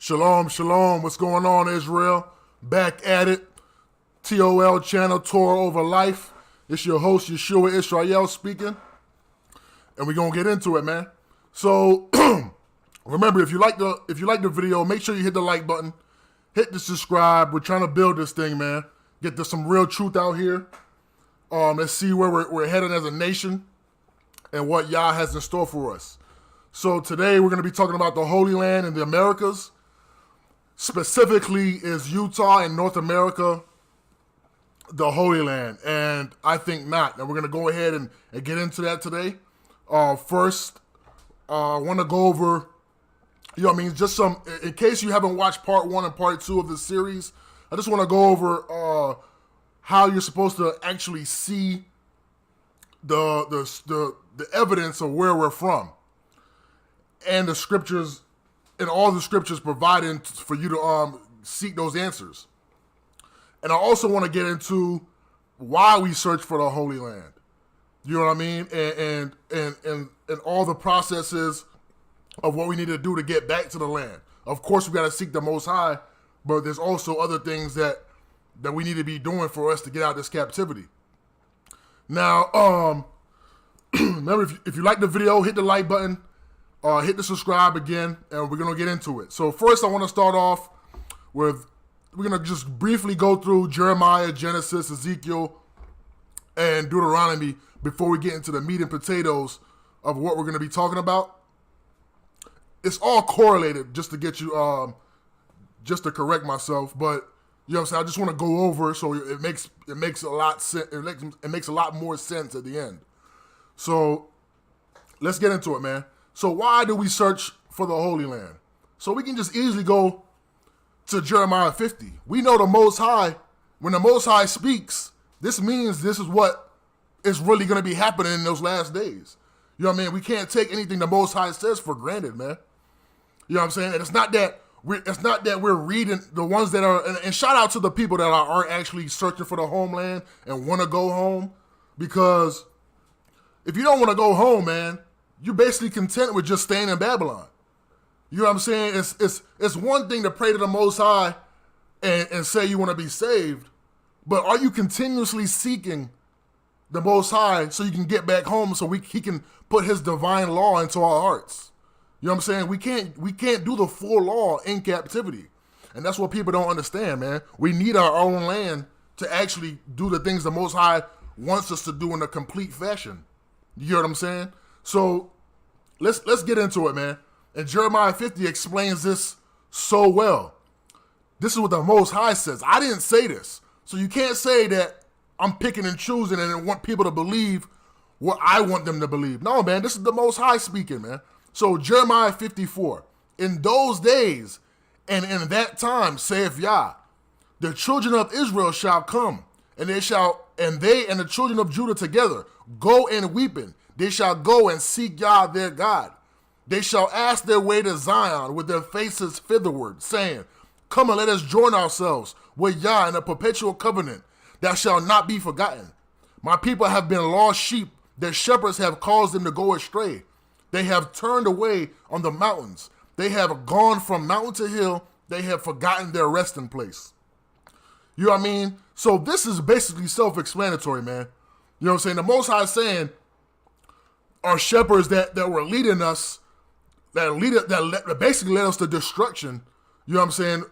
Shalom, shalom. What's going on, Israel? Back at it. TOL channel, Torah over life. It's your host, Yeshua Israel speaking. And we're going to get into it, man. So, remember, if you like the video, make sure you hit the like button. Hit the subscribe. We're trying to build this thing, man. Get some real truth out here. Let's see where we're headed as a nation and what Yah has in store for us. So today we're going to be talking about the Holy Land and the Americas. Specifically, is Utah and North America the Holy Land? And I think not. And we're going to go ahead and get into that today. First, I want to go over, just some, in case you haven't watched part 1 and part 2 of this series, I just want to go over how you're supposed to actually see the evidence of where we're from. And the scriptures, and all the scriptures providing for you to seek those answers. And I also want to get into why we search for the Holy Land. You know what I mean? And all the processes of what we need to do to get back to the land. Of course, we got to seek the Most High, but there's also other things that we need to be doing for us to get out of this captivity. Now, remember, if you like the video, hit the like button. Hit the subscribe again, and we're going to get into it. So first, I want to start off with, we're going to just briefly go through Jeremiah, Genesis, Ezekiel, and Deuteronomy before we get into the meat and potatoes of what we're going to be talking about. It's all correlated, just to get you, just to correct myself, but you know what I'm saying? I just want to go over so it makes a lot it makes a lot more sense at the end. So let's get into it, man. So why do we search for the Holy Land? So we can just easily go to Jeremiah 50. We know the Most High, when the Most High speaks, this means this is what is really going to be happening in those last days. You know what I mean? We can't take anything the Most High says for granted, man. You know what I'm saying? And it's not that we're reading the ones that are, and shout out to the people that are actually searching for the homeland and want to go home, because if you don't want to go home, man, you're basically content with just staying in Babylon. You know what I'm saying? It's one thing to pray to the Most High and say you want to be saved, but are you continuously seeking the Most High so you can get back home so he can put his divine law into our hearts? You know what I'm saying? We can't do the full law in captivity. And that's what people don't understand, man. We need our own land to actually do the things the Most High wants us to do in a complete fashion. You hear what I'm saying? So let's get into it, man. And Jeremiah 50 explains this so well. This is what the Most High says. I didn't say this. So you can't say that I'm picking and choosing and want people to believe what I want them to believe. No, man, this is the Most High speaking, man. So Jeremiah 54, in those days and in that time, saith Yah, the children of Israel shall come, and they and the children of Judah together go and weeping. They shall go and seek Yah their God. They shall ask their way to Zion with their faces thitherward, saying, come and let us join ourselves with Yah in a perpetual covenant that shall not be forgotten. My people have been lost sheep. Their shepherds have caused them to go astray. They have turned away on the mountains. They have gone from mountain to hill. They have forgotten their resting place. You know what I mean? So this is basically self-explanatory, man. You know what I'm saying? The Most High is saying, our shepherds that were leading us, that basically led us to destruction. You know what I'm saying?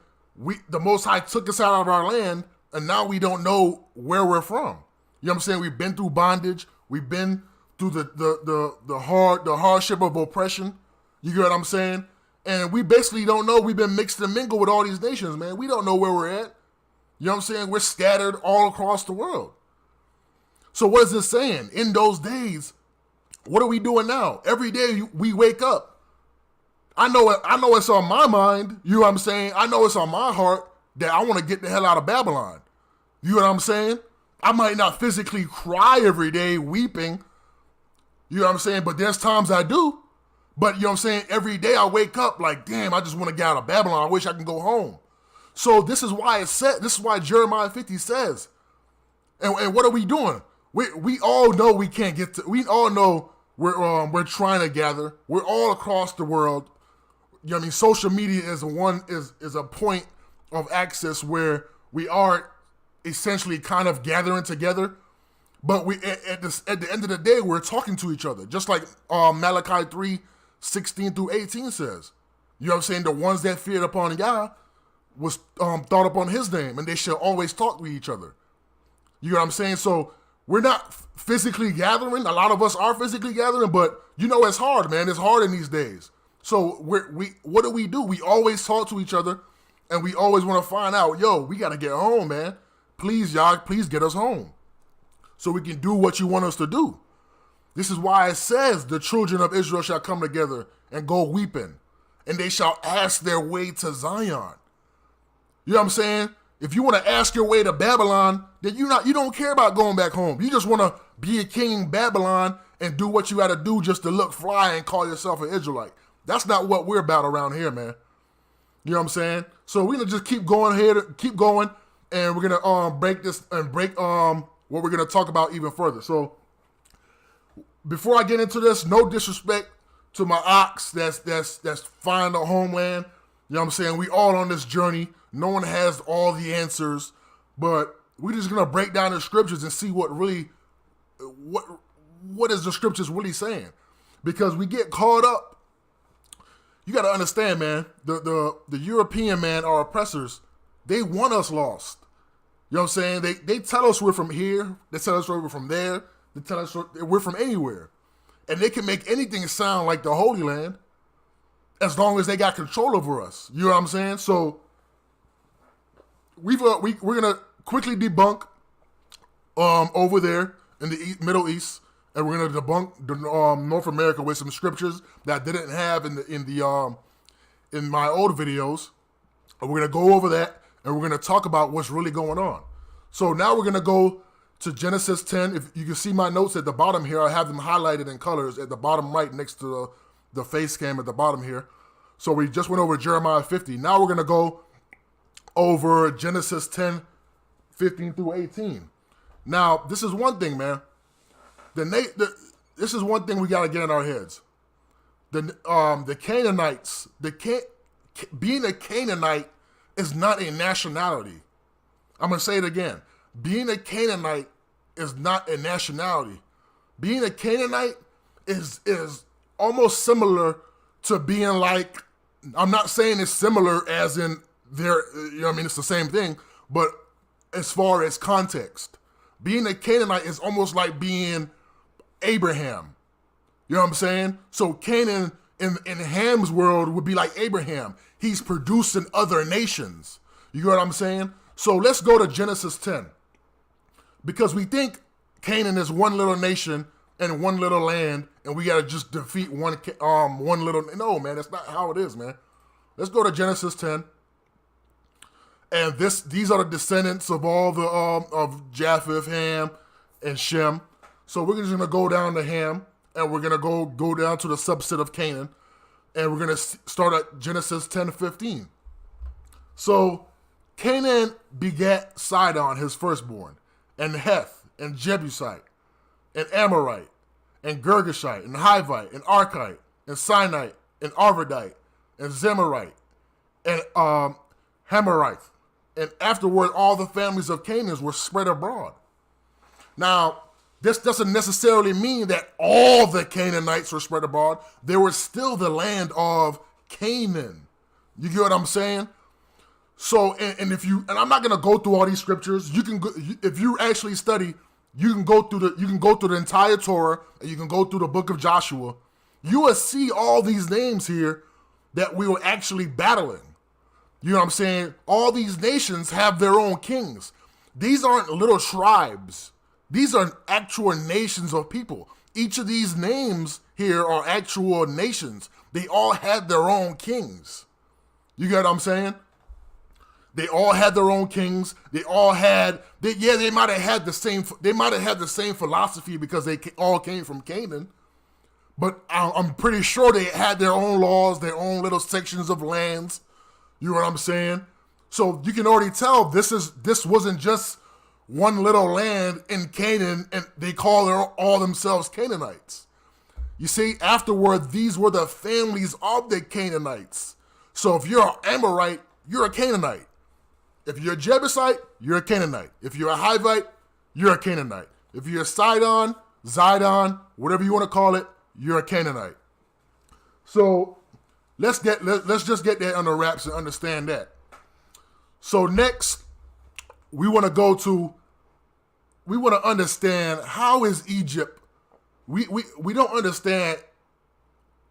The Most High took us out of our land, and now we don't know where we're from. You know what I'm saying? We've been through bondage. We've been through the hardship of oppression. You get what I'm saying? And we basically don't know. We've been mixed and mingled with all these nations, man. We don't know where we're at. You know what I'm saying? We're scattered all across the world. So what is this saying? In those days, what are we doing now? Every day we wake up. I know it's on my mind. You know what I'm saying? I know it's on my heart that I want to get the hell out of Babylon. You know what I'm saying? I might not physically cry every day weeping. You know what I'm saying? But there's times I do. But you know what I'm saying? Every day I wake up like, damn, I just want to get out of Babylon. I wish I can go home. So this is why this is why Jeremiah 50 says, and what are we doing? We all know we can't get to, we all know we're trying to gather. We're all across the world. you know what I mean, social media is a point of access where we are essentially kind of gathering together, but we at the end of the day we're talking to each other, just like Malachi 3:16-18 says. You know what I'm saying? The ones that feared upon Yah was thought upon His name, and they shall always talk with each other. You know what I'm saying? So we're not physically gathering. A lot of us are physically gathering, but you know it's hard, man. It's hard in these days. So what do? We always talk to each other, and we always want to find out, yo, we got to get home, man. Please, y'all, please get us home so we can do what you want us to do. This is why it says the children of Israel shall come together and go weeping, and they shall ask their way to Zion. You know what I'm saying? If you want to ask your way to Babylon, then you don't care about going back home. You just want to be a king in Babylon and do what you got to do just to look fly and call yourself an Israelite. That's not what we're about around here, man. You know what I'm saying? So we're gonna just keep going, and we're gonna break this and break what we're gonna talk about even further. So before I get into this, no disrespect to my ox that's finding a homeland. You know what I'm saying? We all on this journey. No one has all the answers, but we're just gonna break down the scriptures and see what is the scriptures really saying. Because we get caught up. You got to understand, man, the European, man, our oppressors, they want us lost. You know what I'm saying? They tell us we're from here. They tell us we're from there. They tell us we're from anywhere. And they can make anything sound like the Holy Land as long as they got control over us. You know what I'm saying? So we're going to quickly debunk over there in the Middle East. And we're gonna debunk the North America with some scriptures that I didn't have in my old videos. And we're gonna go over that, and we're gonna talk about what's really going on. So now we're gonna go to Genesis 10. If you can see my notes at the bottom here, I have them highlighted in colors at the bottom right next to the face cam at the bottom here. So we just went over Jeremiah 50. Now we're gonna go over Genesis 10:15-18. Now this is one thing, man. This is one thing we got to get in our heads. The Canaanites, being a Canaanite is not a nationality. I'm going to say it again. Being a Canaanite is not a nationality. Being a Canaanite is almost similar to being like, I'm not saying it's similar as in there, you know what I mean, it's the same thing, but as far as context, being a Canaanite is almost like being Abraham. You know what I'm saying? So Canaan in Ham's world would be like Abraham. He's producing other nations. You know what I'm saying? So let's go to Genesis 10. Because we think Canaan is one little nation and one little land, and we got to just defeat one little. No, man, that's not how it is, man. Let's go to Genesis 10. And these are the descendants of all the of Japheth, Ham, and Shem. So we're just going to go down to Ham, and we're going to go down to the subset of Canaan, and we're going to start at Genesis 10:15. So Canaan begat Sidon, his firstborn, and Heth, and Jebusite, and Amorite, and Girgashite, and Hivite, and Archite, and Sinite, and Arvadite, and Zemarite, and Hamarite. And afterward, all the families of Canaan were spread abroad. Now, this doesn't necessarily mean that all the Canaanites were spread abroad. There was still the land of Canaan. You get what I'm saying? So, and I'm not gonna go through all these scriptures. You can go, if you actually study, you can go through the entire Torah, and you can go through the book of Joshua. You will see all these names here that we were actually battling. You know what I'm saying? All these nations have their own kings. These aren't little tribes. These are actual nations of people. Each of these names here are actual nations. They all had their own kings. You get what I'm saying? They all had their own kings. They might have had the same philosophy because they all came from Canaan. But I'm pretty sure they had their own laws, their own little sections of lands. You know what I'm saying? So you can already tell this wasn't just one little land in Canaan, and they call all themselves Canaanites. You see, afterward, these were the families of the Canaanites. So if you're an Amorite, you're a Canaanite. If you're a Jebusite, you're a Canaanite. If you're a Hivite, you're a Canaanite. If you're a Sidon, Zidon, whatever you want to call it, you're a Canaanite. So let's just get that under wraps and understand that. So next, we want to understand how is Egypt. We don't understand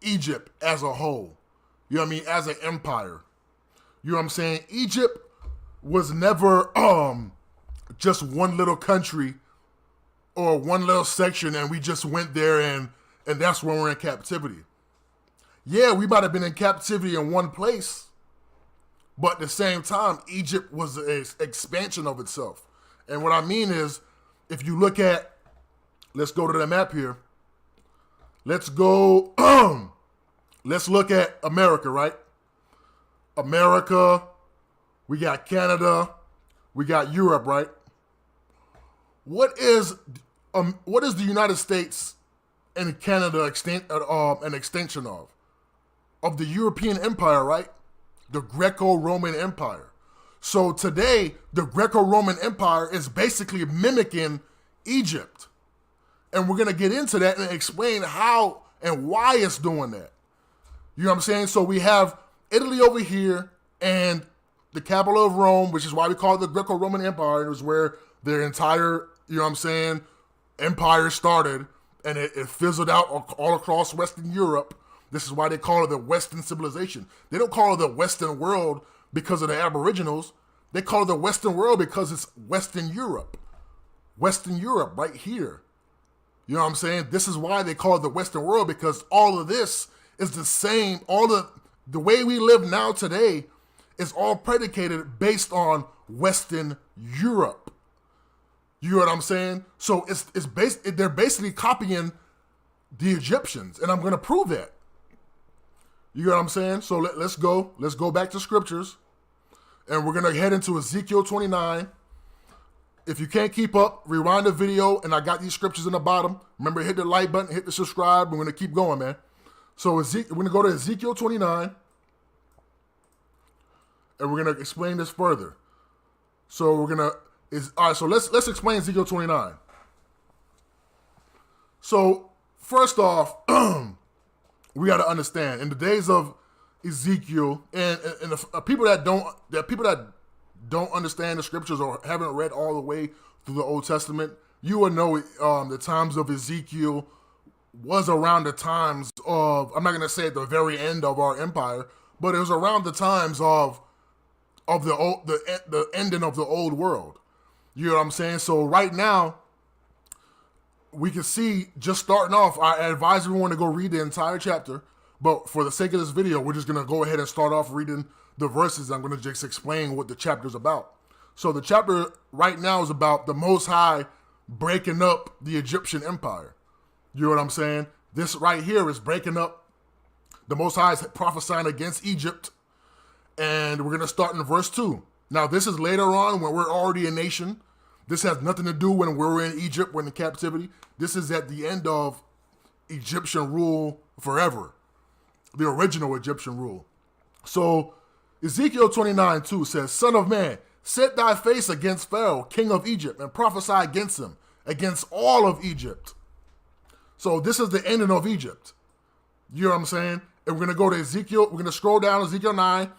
Egypt as a whole. You know what I mean? As an empire. You know what I'm saying? Egypt was never just one little country or one little section and we just went there and that's when we're in captivity. Yeah, we might have been in captivity in one place, but at the same time, Egypt was an expansion of itself. And what I mean is, if you look at, let's go to the map here. Let's go, let's look at America, right? America, we got Canada, we got Europe, right? What is the United States and Canada an extension of? Of the European Empire, right? The Greco-Roman Empire. So today, the Greco-Roman Empire is basically mimicking Egypt. And we're going to get into that and explain how and why it's doing that. You know what I'm saying? So we have Italy over here and the capital of Rome, which is why we call it the Greco-Roman Empire. It was where their entire, you know what I'm saying, empire started, and it fizzled out all across Western Europe. This is why they call it the Western civilization. They don't call it the Western world because of the Aboriginals. They call it the Western world because it's Western Europe. Western Europe, right here. You know what I'm saying? This is why they call it the Western world, because all of this is the same. All the way we live now today is all predicated based on Western Europe. You know what I'm saying? So they're basically copying the Egyptians, and I'm going to prove that. You know what I'm saying? So let's go back to scriptures, and we're going to head into Ezekiel 29. If you can't keep up, rewind the video, and I got these scriptures in the bottom. Remember, hit the like button, hit the subscribe. We're going to keep going, man. So we're going to go to Ezekiel 29, and we're going to explain this further. So all right, so let's explain Ezekiel 29. So first off, we got to understand, in the days of Ezekiel, and the people that don't understand the scriptures or haven't read all the way through the Old Testament, you will know the times of Ezekiel was around the times of, I'm not going to say at the very end of our empire, but it was around the times of the ending of the old world. You know what I'm saying? So right now, we can see, just starting off, I advise everyone to go read the entire chapter, but for the sake of this video, we're just going to go ahead and start off reading the verses. I'm going to just explain what the chapter is about. So the chapter right now is about the Most High breaking up the Egyptian Empire. You know what I'm saying? This right here is breaking up. The Most High is prophesying against Egypt, and we're going to start in verse 2. Now, this is later on when we're already a nation. This has nothing to do when we're in Egypt, we're in captivity. This is at the end of Egyptian rule forever, the original Egyptian rule. So Ezekiel 29:2 says, Son of man, set thy face against Pharaoh, king of Egypt, and prophesy against him, against all of Egypt. So this is the ending of Egypt. You know what I'm saying? And we're going to go to Ezekiel. We're going to scroll down Ezekiel 9.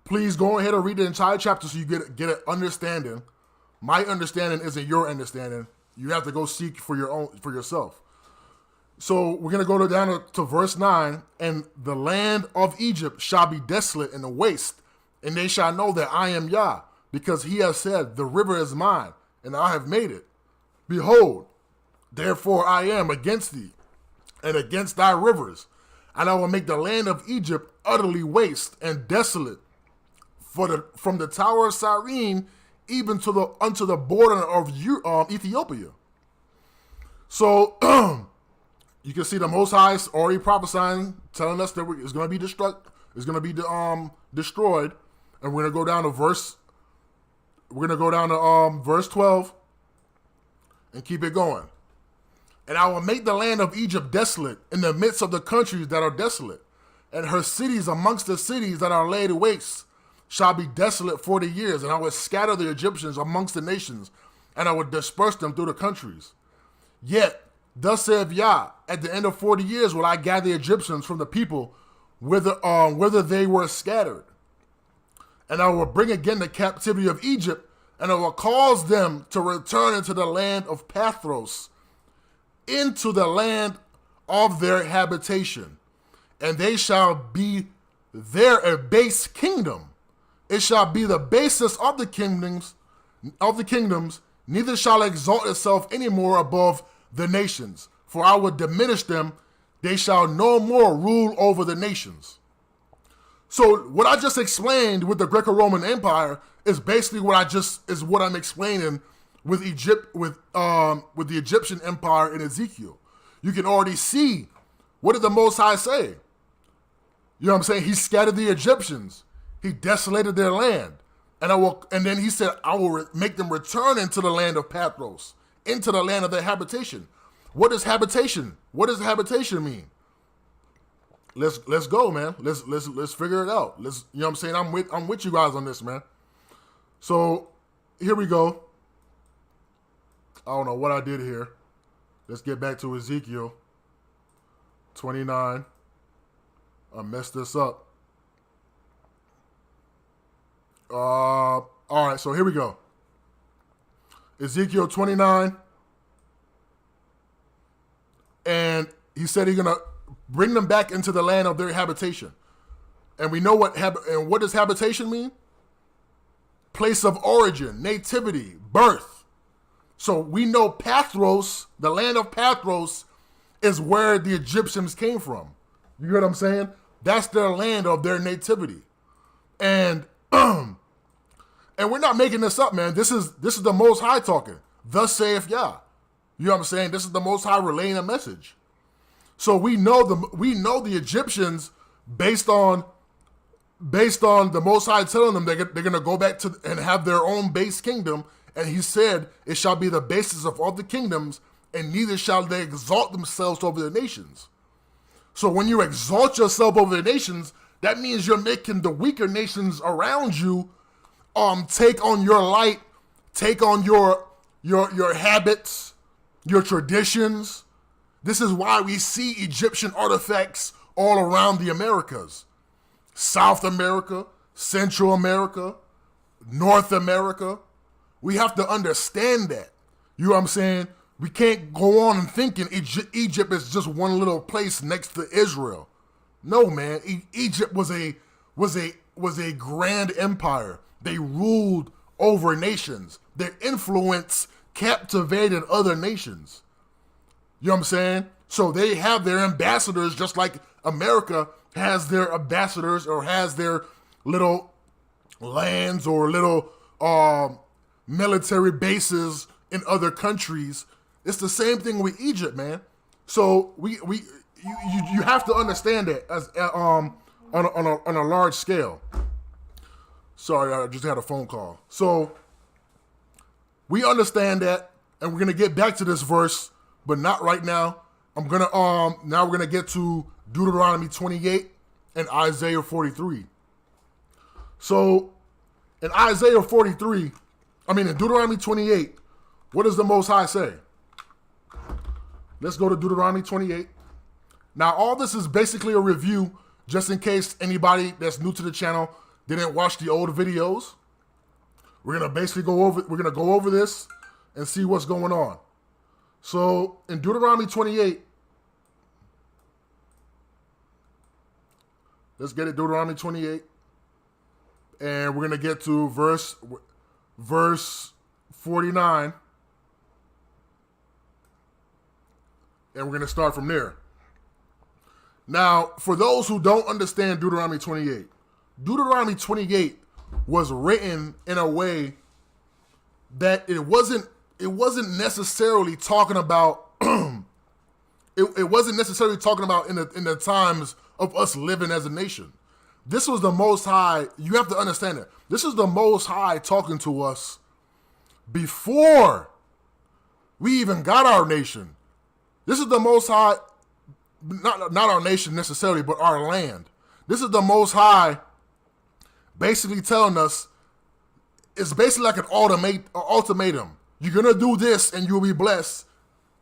Please go ahead and read the entire chapter so you get an understanding. My understanding isn't your understanding. You have to go seek for yourself. So we're going to go down to verse 9. And the land of Egypt shall be desolate and waste, and they shall know that I am Yah, because he has said, the river is mine, and I have made it. Behold, therefore I am against thee, and against thy rivers, and I will make the land of Egypt utterly waste and desolate, from the tower of Syene even unto the border of Ethiopia. So you can see the Most High is already prophesying, telling us that it's going to be destroyed. And we're going to go down to verse 12 and keep it going. And I will make the land of Egypt desolate in the midst of the countries that are desolate. and her cities amongst the cities that are laid waste shall be desolate 40 years, and I will scatter the Egyptians amongst the nations, and I will disperse them through the countries. Yet, thus saith Yah, at the end of 40 years will I gather the Egyptians from the people whither they were scattered. And I will bring again the captivity of Egypt, and I will cause them to return into the land of Pathros, into the land of their habitation. And they shall be there a base kingdom. It shall be the basis of the kingdoms, neither shall exalt itself any more above the nations. For I will diminish them, they shall no more rule over the nations. So what I just explained with the Greco-Roman Empire is basically what I'm explaining with Egypt, with the Egyptian Empire in Ezekiel. You can already see, what did the Most High say? You know what I'm saying? He scattered the Egyptians. He desolated their land. And then he said, I will make them return into the land of Pathros, into the land of their habitation. What is habitation? What does habitation mean? Let's go, man. Let's figure it out. You know what I'm saying? I'm with you guys on this, man. So here we go. I don't know what I did here. Let's get back to Ezekiel 29. I messed this up. All right, so here we go. Ezekiel 29. And he said he's going to bring them back into the land of their habitation. And we know what does habitation mean? Place of origin, nativity, birth. So we know Pathros, the land of Pathros, is where the Egyptians came from. You hear what I'm saying? That's their land of their nativity. And and we're not making this up, man. This is the Most High talking. Thus saith Yah. You know what I'm saying? This is the Most High relaying a message. So we know the Egyptians based on the Most High telling them they're going to go back to and have their own base kingdom. And he said, it shall be the basis of all the kingdoms, and neither shall they exalt themselves over the nations. So when you exalt yourself over the nations, that means you're making the weaker nations around you take on your light, take on your habits, your traditions. This is why we see Egyptian artifacts all around the Americas. South America, Central America, North America. We have to understand that. You know what I'm saying? We can't go on and thinking Egypt is just one little place next to Israel. No, man. Egypt was a grand empire. They ruled over nations. Their influence captivated other nations. You know what I'm saying? So they have their ambassadors, just like America has their ambassadors or has their little lands or little military bases in other countries. It's the same thing with Egypt, man. So you have to understand that as on a large scale. Sorry, I just had a phone call. So we understand that, and we're gonna get back to this verse, but not right now. Now we're gonna get to Deuteronomy 28 and Isaiah 43. So in Deuteronomy 28, what does the Most High say? Let's go to Deuteronomy 28. Now, all this is basically a review, just in case anybody that's new to the channel didn't watch the old videos. We're gonna basically go over this and see what's going on. So in Deuteronomy 28, let's get it, Deuteronomy 28, and we're gonna get to verse 49, and we're gonna start from there. Now, for those who don't understand Deuteronomy 28 was written in a way that it wasn't necessarily talking about it wasn't necessarily talking about in the times of us living as a nation. This was the Most High. You have to understand that. This is the Most High talking to us before we even got our nation. This is the Most High, not our nation necessarily, but our land. This is the Most High basically telling us, it's basically like an ultimatum. You're going to do this and you'll be blessed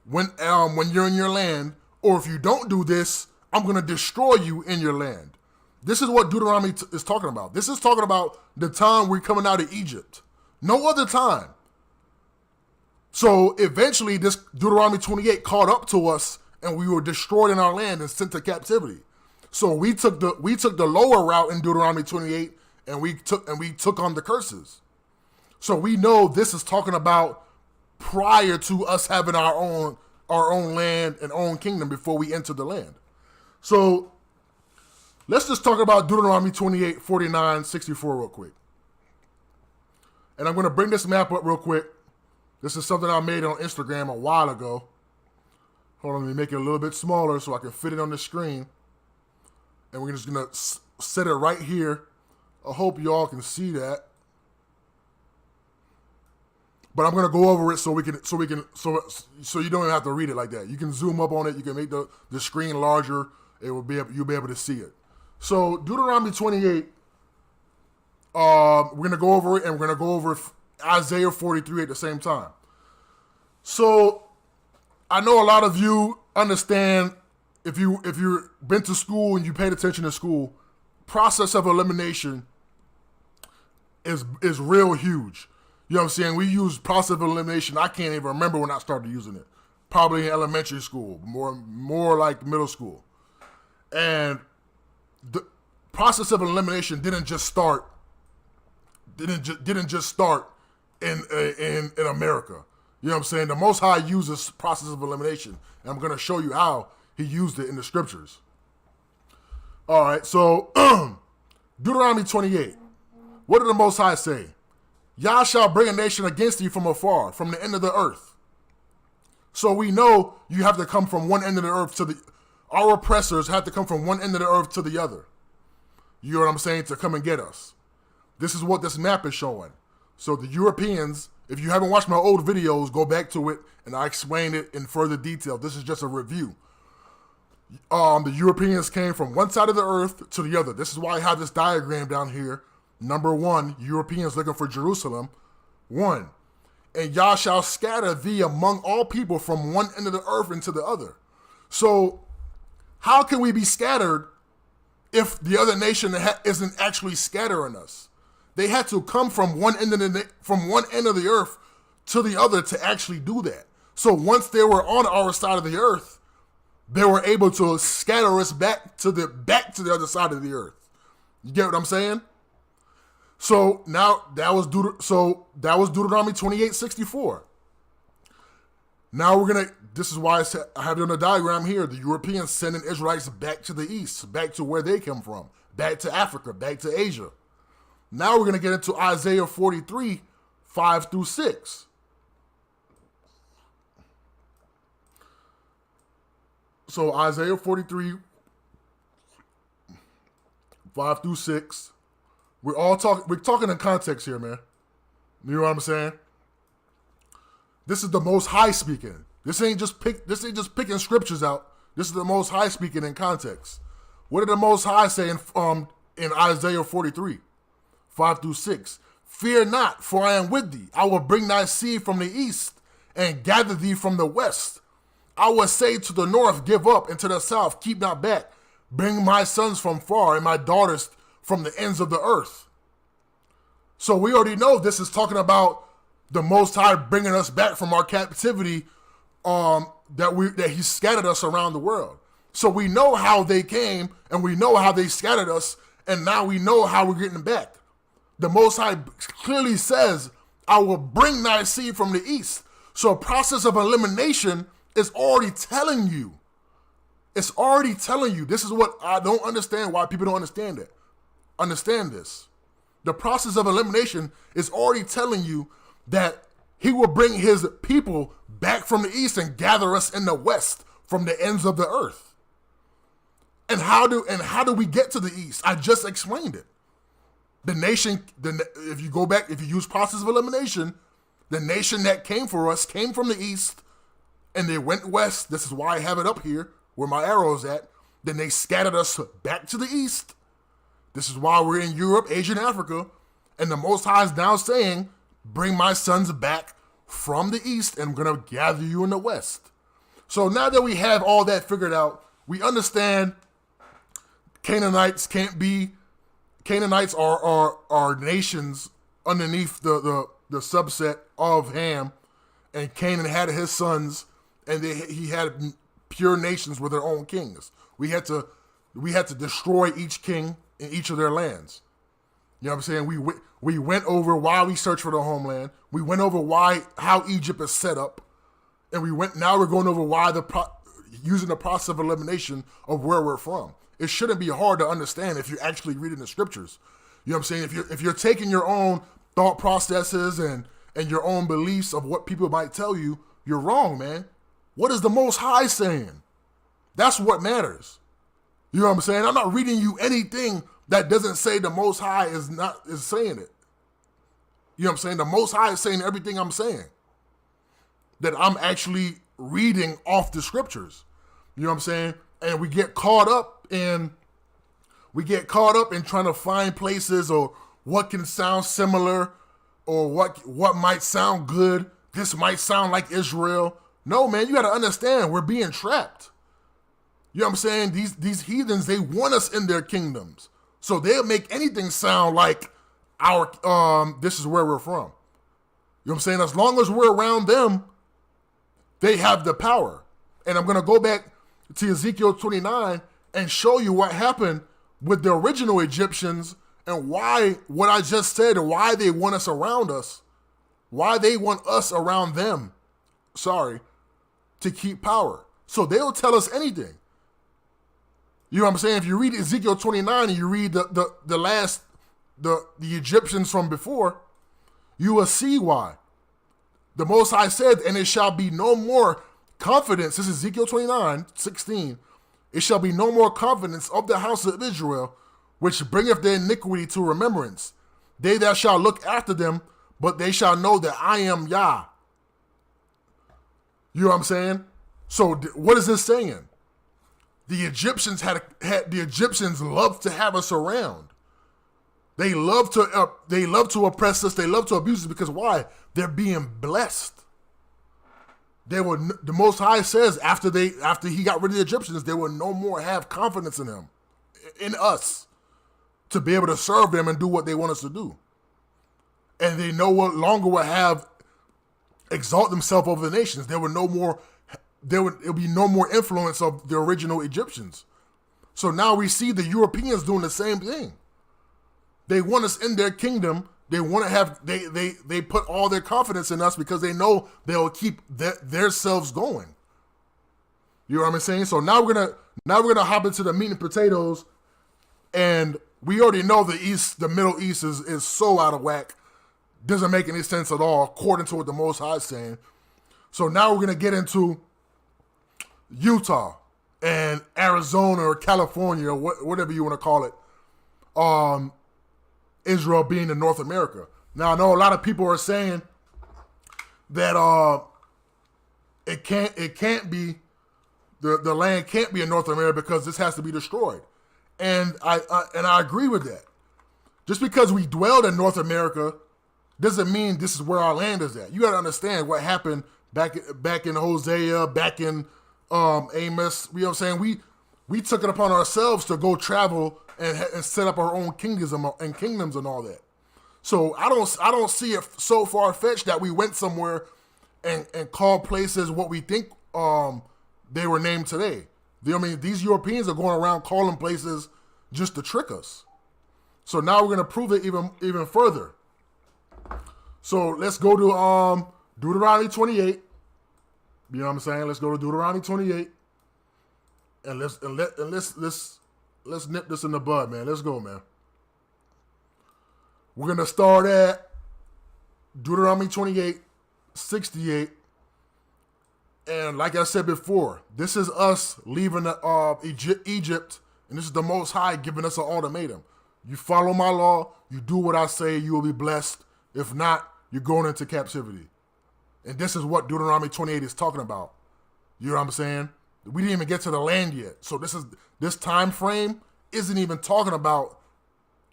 when you're in your land. Or if you don't do this, I'm going to destroy you in your land. This is what Deuteronomy is talking about. This is talking about the time we're coming out of Egypt. No other time. So eventually this Deuteronomy 28 caught up to us and we were destroyed in our land and sent to captivity. So we took the lower route in Deuteronomy 28 and we took on the curses. So we know this is talking about prior to us having our own land and own kingdom before we enter the land. So let's just talk about Deuteronomy 28, 49, 64 real quick. And I'm going to bring this map up real quick. This is something I made on Instagram a while ago. Hold on, let me make it a little bit smaller so I can fit it on the screen. And we're just going to set it right here. I hope y'all can see that. But I'm going to go over it so you don't even have to read it like that. You can zoom up on it. You can make the screen larger. You'll be able to see it. So Deuteronomy 28, we're going to go over it, and we're going to go over Isaiah 43 at the same time. So I know a lot of you understand, if you've been to school and you paid attention to school, process of elimination is real huge. You know what I'm saying? We use process of elimination. I can't even remember when I started using it. Probably in elementary school, more like middle school. And the process of elimination didn't just start in America. You know what I'm saying? The Most High uses process of elimination, and I'm going to show you how he used it in the scriptures. All right, so Deuteronomy 28. What did the Most High say? Yah shall bring a nation against you from afar, from the end of the earth. So we know you have to come from one end of the earth our oppressors have to come from one end of the earth to the other. You know what I'm saying? To come and get us. This is what this map is showing. So the Europeans, if you haven't watched my old videos, go back to it and I explain it in further detail. This is just a review. The Europeans came from one side of the earth to the other. This is why I have this diagram down here. Number 1, Europeans looking for Jerusalem. 1, and Yah shall scatter thee among all people from one end of the earth into the other. So how can we be scattered if the other nation isn't actually scattering us? They had to come from one end of the earth to the other to actually do that. So once they were on our side of the earth, they were able to scatter us back to the other side of the earth. You get what I'm saying? So now that was Deuteronomy 28:64. Now this is why I have it on the diagram here. The Europeans sending Israelites back to the east, back to where they come from, back to Africa, back to Asia. Now we're going to get into Isaiah 43, 5 through 6. So Isaiah 43, 5 through 6. We're talking in context here, man. You know what I'm saying? This is the Most High speaking. This ain't just picking scriptures out. This is the Most High speaking in context. What did the Most High say in Isaiah 43, 5 through 6? Fear not, for I am with thee. I will bring thy seed from the east and gather thee from the west. I will say to the north, give up, and to the south, keep not back. Bring my sons from far and my daughters from the ends of the earth. So we already know this is talking about the Most High bringing us back from our captivity, that he scattered us around the world. So we know how they came, and we know how they scattered us, and now we know how we're getting back. The Most High clearly says, I will bring thy seed from the east. So a process of elimination is already telling you. It's already telling you. This is what I don't understand, why people don't understand it. Understand this. The process of elimination is already telling you that he will bring his people back from the east and gather us in the west from the ends of the earth. And how do we get to the east? I just explained it. The nation, if you go back, if you use process of elimination, the nation that came for us came from the east and they went west. This is why I have it up here where my arrow is at. Then they scattered us back to the east. This is why we're in Europe, Asia, and Africa. And the Most High is now saying, bring my sons back from the east, and I'm going to gather you in the west. So now that we have all that figured out, we understand Canaanites are nations underneath the subset of Ham, and Canaan had his sons, and he had pure nations with their own kings. We had to destroy each king in each of their lands. You know what I'm saying? We went over why we searched for the homeland. We went over how Egypt is set up, and now we're going over why using the process of elimination of where we're from. It shouldn't be hard to understand if you're actually reading the scriptures. You know what I'm saying? If you're taking your own thought processes and your own beliefs of what people might tell you, you're wrong, man. What is the Most High saying? That's what matters. You know what I'm saying? I'm not reading you anything that doesn't say the Most High is saying it. You know what I'm saying? The Most High is saying everything I'm saying. That I'm actually reading off the scriptures. You know what I'm saying? And we get caught up in trying to find places or what can sound similar or what might sound good. This might sound like Israel. No, man, you got to understand we're being trapped. You know what I'm saying? These heathens, they want us in their kingdoms. So they'll make anything sound like this is where we're from. You know what I'm saying? As long as we're around them, they have the power. And I'm going to go back to Ezekiel 29 and show you what happened with the original Egyptians and why what I just said and why they want us around us, why they want us around them, to keep power. So they'll tell us anything. You know what I'm saying? If you read Ezekiel 29 and you read the Egyptians from before, you will see why. The Most High said, and it shall be no more confidence. This is Ezekiel 29:16. It shall be no more confidence of the house of Israel, which bringeth their iniquity to remembrance. They that shall look after them, but they shall know that I am Yah. You know what I'm saying? So what is this saying? The Egyptians the Egyptians love to have us around. They love to oppress us. They love to abuse us because why? They're being blessed. The Most High says after he got rid of the Egyptians, they will no more have confidence in him, in us, to be able to serve them and do what they want us to do. And they no longer will exalt themselves over the nations. There will be no more influence of the original Egyptians. So now we see the Europeans doing the same thing. They want us in their kingdom. They want to have, they put all their confidence in us because they know they'll keep their selves going. You know what I'm saying? So now we're gonna hop into the meat and potatoes, and we already know the Middle East is so out of whack, doesn't make any sense at all according to what the Most High is saying. So now we're gonna get into Utah and Arizona or California or whatever you want to call it. Israel being in North America. Now I know a lot of people are saying that it can't be the land can't be in North America because this has to be destroyed, and I agree with that. Just because we dwelled in North America doesn't mean this is where our land is at. You got to understand what happened back in Hosea, back in Amos. You know what I'm saying? We took it upon ourselves to go travel and set up our own kingdoms and all that. So I don't see it so far-fetched that we went somewhere and called places what we think they were named today. You know what I mean? These Europeans are going around calling places just to trick us. So now we're going to prove it even further. So let's go to Deuteronomy 28. You know what I'm saying? Let's go to Deuteronomy 28. And let's nip this in the bud, man. Let's go, man. We're going to start at Deuteronomy 28:68. And like I said before, this is us leaving Egypt, and this is the Most High giving us an ultimatum. You follow my law, you do what I say, you will be blessed. If not, you're going into captivity. And this is what Deuteronomy 28 is talking about. You know what I'm saying? We didn't even get to the land yet. So this time frame isn't even talking about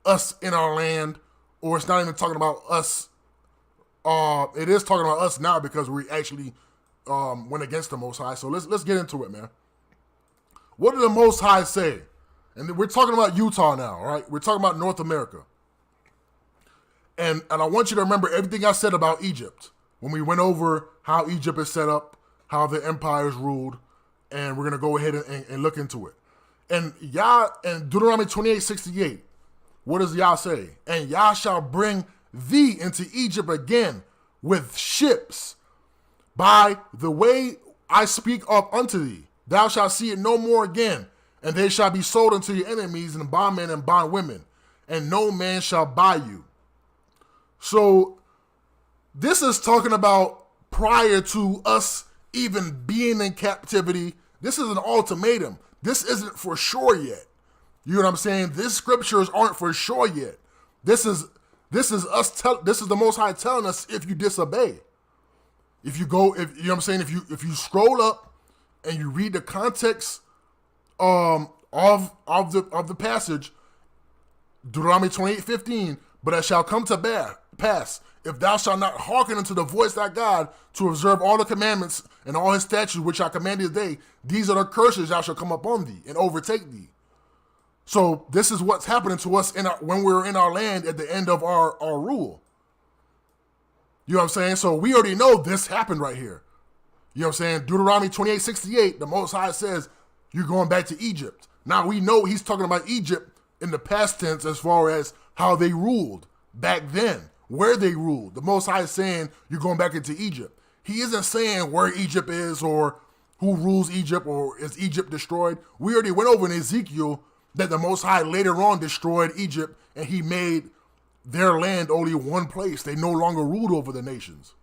us in our land, or it's not even talking about us. It is talking about us now because we actually went against the Most High. So let's get into it, man. What did the Most High say? And we're talking about Utah now, right? We're talking about North America. And I want you to remember everything I said about Egypt when we went over how Egypt is set up, how the empire is ruled, and we're going to go ahead and look into it. And Yah, in Deuteronomy 28:68, what does Yah say? And Yah shall bring thee into Egypt again with ships by the way I speak of unto thee. Thou shalt see it no more again, and they shall be sold unto your enemies and bondmen and bondwomen, and no man shall buy you. So this is talking about prior to us even being in captivity. This is an ultimatum. This isn't for sure yet. You know what I'm saying? These scriptures aren't for sure yet. This is the Most High telling us if you disobey. If you go, you know what I'm saying? If you scroll up and you read the context of the passage, Deuteronomy 28:15, but it shall come to pass, if thou shalt not hearken unto the voice of thy God to observe all the commandments and all his statutes which I command thee today, these are the curses that shall come upon thee and overtake thee. So this is what's happening to us when we're in our land at the end of our rule. You know what I'm saying? So we already know this happened right here. You know what I'm saying? Deuteronomy 28:68, the Most High says, you're going back to Egypt. Now we know he's talking about Egypt in the past tense as far as how they ruled back then, where they ruled. The Most High is saying you're going back into Egypt. He isn't saying where Egypt is or who rules Egypt or is Egypt destroyed. We already went over in Ezekiel that the Most High later on destroyed Egypt and he made their land only one place. They no longer ruled over the nations.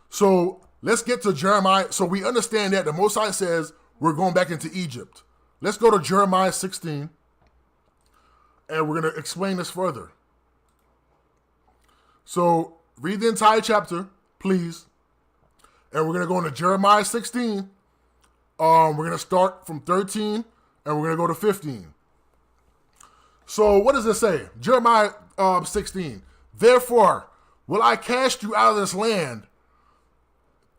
So let's get to Jeremiah. So we understand that the Most High says we're going back into Egypt. Let's go to Jeremiah 16 and we're going to explain this further. So read the entire chapter, please. And we're going to go into Jeremiah 16. We're going to start from 13 and we're going to go to 15. So what does it say? Jeremiah 16. Therefore will I cast you out of this land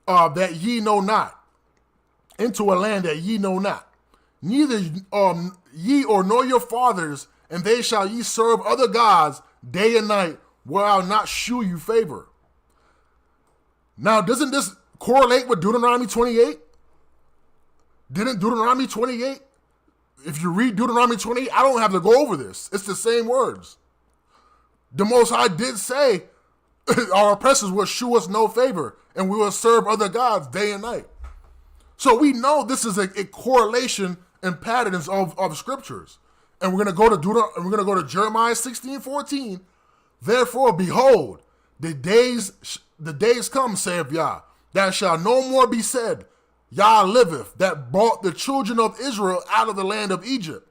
that ye know not, into a land that ye know not, neither ye or nor your fathers, and they shall ye serve other gods day and night, where I'll not shew you favor. Now, doesn't this correlate with Deuteronomy 28? Didn't Deuteronomy 28? If you read Deuteronomy 28, I don't have to go over this. It's the same words. The Most High did say our oppressors will shew us no favor and we will serve other gods day and night. So we know this is a correlation and patterns of scriptures. And we're going to go to Jeremiah 16:14. Therefore, behold, the days come, saith Yah, that shall no more be said, Yah liveth, that brought the children of Israel out of the land of Egypt.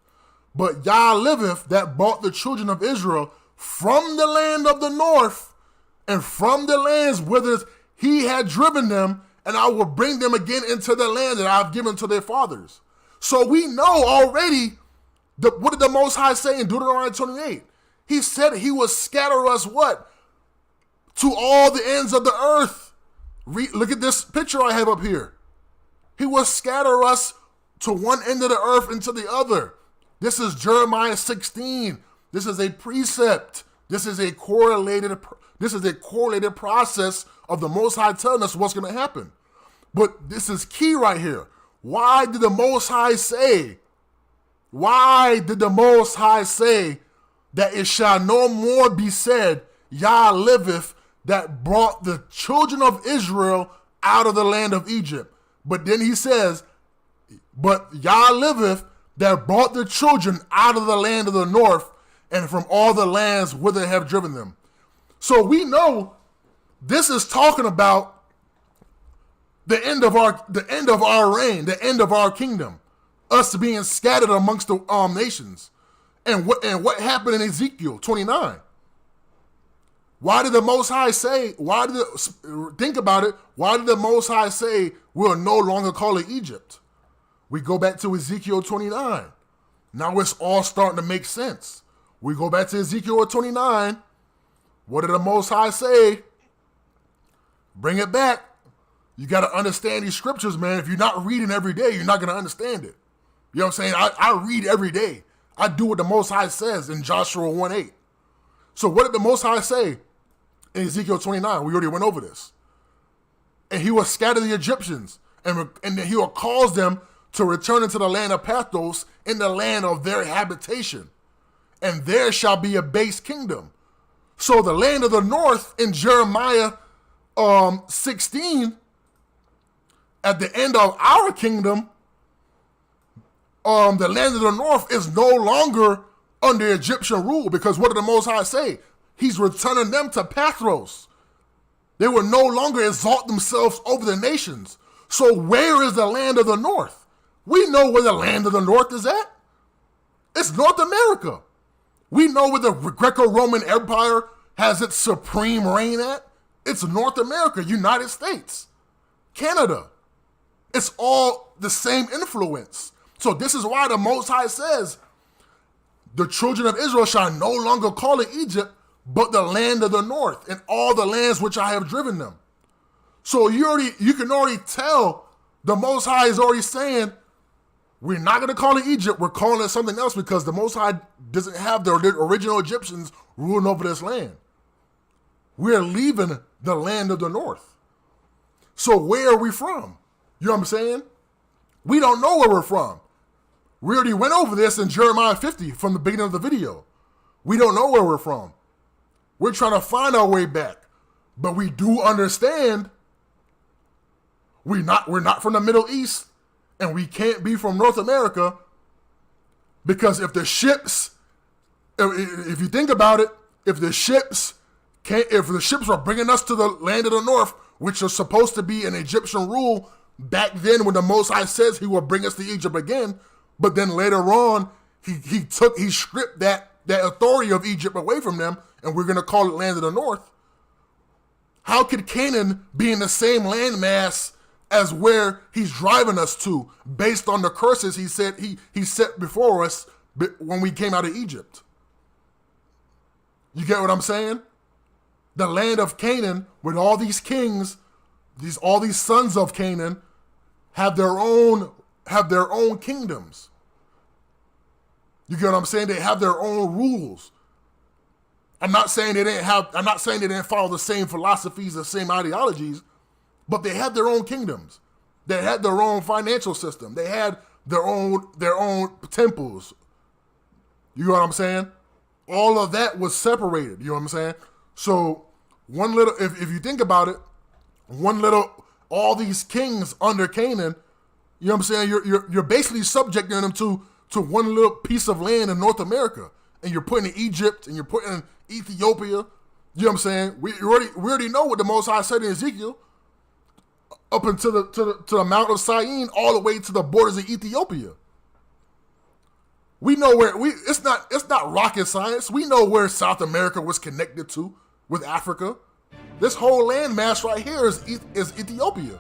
But Yah liveth, that brought the children of Israel from the land of the north and from the lands whither he had driven them, and I will bring them again into the land that I have given to their fathers. So we know already, what did the Most High say in Deuteronomy 28? He said he will scatter us what? To all the ends of the earth. Look at this picture I have up here. He will scatter us to one end of the earth and to the other. This is Jeremiah 16. This is a precept. This is a correlated process of the Most High telling us what's going to happen. But this is key right here. Why did the Most High say? Why did the Most High say that it shall no more be said, Yah liveth, that brought the children of Israel out of the land of Egypt? But then he says, but Yah liveth, that brought the children out of the land of the north and from all the lands whither they have driven them. So we know this is talking about the end of our reign, the end of our kingdom, us being scattered amongst the nations. And what happened in Ezekiel 29? Why did the Most High say, think about it, why did the Most High say we'll no longer call it Egypt? We go back to Ezekiel 29. Now it's all starting to make sense. We go back to Ezekiel 29. What did the Most High say? Bring it back. You got to understand these scriptures, man. If you're not reading every day, you're not going to understand it. You know what I'm saying? I read every day. I do what the Most High says in Joshua 1:8. So what did the Most High say in Ezekiel 29? We already went over this. And he will scatter the Egyptians, and he will cause them to return into the land of Pathros, in the land of their habitation. And there shall be a base kingdom. So the land of the north in Jeremiah 16, at the end of our kingdom, the land of the north is no longer under Egyptian rule, because what did the Most High say? He's returning them to Pathros. They will no longer exalt themselves over the nations. So where is the land of the north? We know where the land of the north is at. It's North America. We know where the Greco-Roman Empire has its supreme reign at. It's North America, United States, Canada. It's all the same influence. So this is why the Most High says, the children of Israel shall no longer call it Egypt, but the land of the north, and all the lands which I have driven them. So you can already tell the Most High is already saying, we're not going to call it Egypt, we're calling it something else, because the Most High doesn't have the original Egyptians ruling over this land. We're leaving the land of the north. So where are we from? You know what I'm saying? We don't know where we're from. We already went over this in Jeremiah 50 from the beginning of the video. We don't know where we're from. We're trying to find our way back. But we do understand we're not from the Middle East, and we can't be from North America, because if the ships, if you think about it, if the ships were bringing us to the land of the north, which was supposed to be an Egyptian rule back then, when the Most High says he will bring us to Egypt again, but then later on he stripped that authority of Egypt away from them, and we're going to call it land of the north. How could Canaan be in the same landmass as where he's driving us to, based on the curses he said he set before us when we came out of Egypt? You get what I'm saying? The land of Canaan, with all these kings, all these sons of Canaan, have their own kingdoms. You get what I'm saying? They have their own rules. I'm not saying they didn't follow the same philosophies, the same ideologies, but they had their own kingdoms. They had their own financial system. They had their own temples. You know what I'm saying? All of that was separated. You know what I'm saying? So if you think about it, all these kings under Canaan, you know what I'm saying? You're basically subjecting them to one little piece of land in North America, and you're putting in Egypt and you're putting in Ethiopia. You know what I'm saying? We already know what the Most High said in Ezekiel, up until the Mount of Syene, all the way to the borders of Ethiopia. We know where it's not rocket science. We know where South America was connected to with Africa. This whole landmass right here is Ethiopia.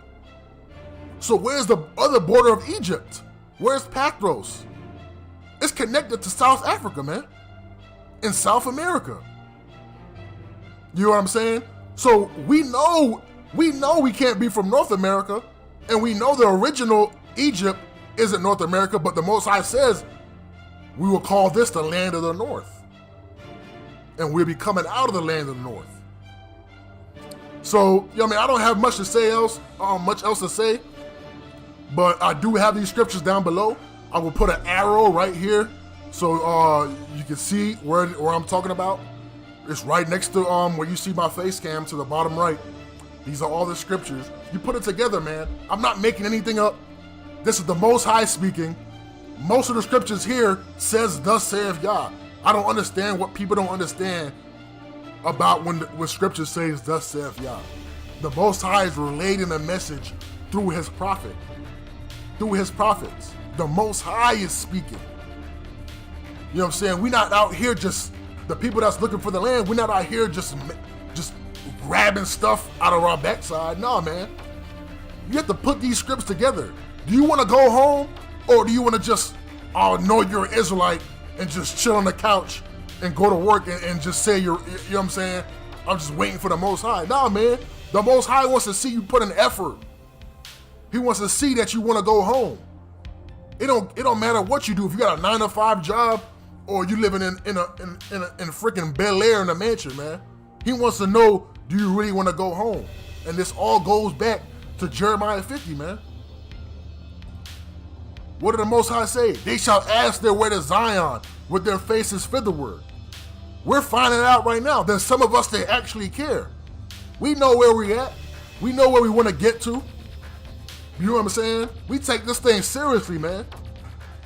So where's the other border of Egypt? Where's Pathros? It's connected to South Africa, man. In South America. You know what I'm saying? So we know we can't be from North America, and we know the original Egypt isn't North America, but the Most High says we will call this the land of the north. And we'll be coming out of the land of the north. So, you know what I mean, I don't have much else to say, but I do have these scriptures down below. I will put an arrow right here so you can see where I'm talking about. It's right next to where you see my face cam, to the bottom right. These are all the scriptures. You put it together, man. I'm not making anything up. This is the Most High speaking. Most of the scriptures here says, thus saith Yah. I don't understand what people don't understand about when scripture says, thus saith Yah. The Most High is relating a message through his prophet, through his prophets. The Most High is speaking. You know what I'm saying? We're not out here just, the people that's looking for the land, we're not out here just grabbing stuff out of our backside. No, man. You have to put these scripts together. Do you want to go home, or do you want to just know you're an Israelite and just chill on the couch and go to work and just say you know what I'm saying? I'm just waiting for the Most High. Nah, man. The Most High wants to see you put in effort. He wants to see that you want to go home. It don't matter what you do. If you got a 9-to-5 job or you living in freaking Bel Air in a mansion, man. He wants to know, do you really want to go home? And this all goes back to Jeremiah 50, man. What did the Most High say? They shall ask their way to Zion with their faces thitherward. We're finding out right now that some of us, they actually care. We know where we're at. We know where we want to get to. You know what I'm saying? We take this thing seriously, man.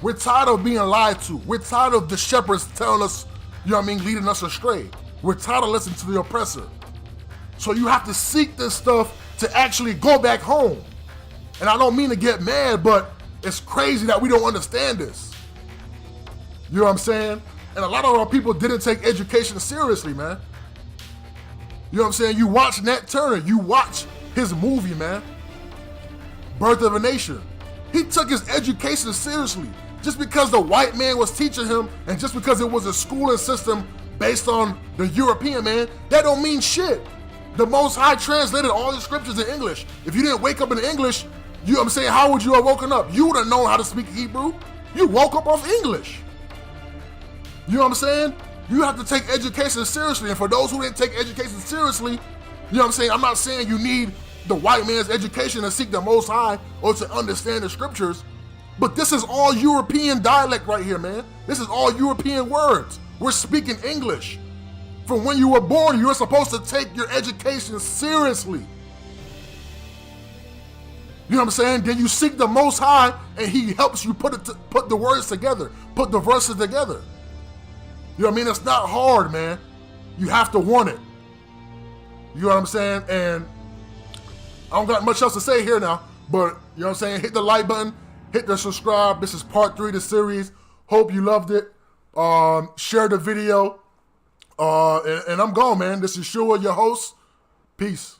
We're tired of being lied to. We're tired of the shepherds telling us, you know what I mean, leading us astray. We're tired of listening to the oppressor. So you have to seek this stuff to actually go back home. And I don't mean to get mad, but it's crazy that we don't understand this. You know what I'm saying? And a lot of our people didn't take education seriously, man. You know what I'm saying? You watch Nat Turner, you watch his movie, man. Birth of a Nation. He took his education seriously. Just because the white man was teaching him and just because it was a schooling system based on the European man, that don't mean shit. The Most High translated all the scriptures in English. If you didn't wake up in English, you know what I'm saying, how would you have woken up? You would have known how to speak Hebrew. You woke up off English. You know what I'm saying? You have to take education seriously. And for those who didn't take education seriously, you know what I'm saying? I'm not saying you need the white man's education to seek the Most High or to understand the scriptures, but this is all European dialect right here, man. This is all European words. We're speaking English. From when you were born, you were supposed to take your education seriously. You know what I'm saying? Then you seek the Most High and he helps you put the words together, put the verses together. You know what I mean? It's not hard, man. You have to want it. You know what I'm saying? And I don't got much else to say here now, but you know what I'm saying? Hit the like button, hit the subscribe. This is part 3 of the series. Hope you loved it. Share the video. And I'm gone, man. This is Shua, your host. Peace.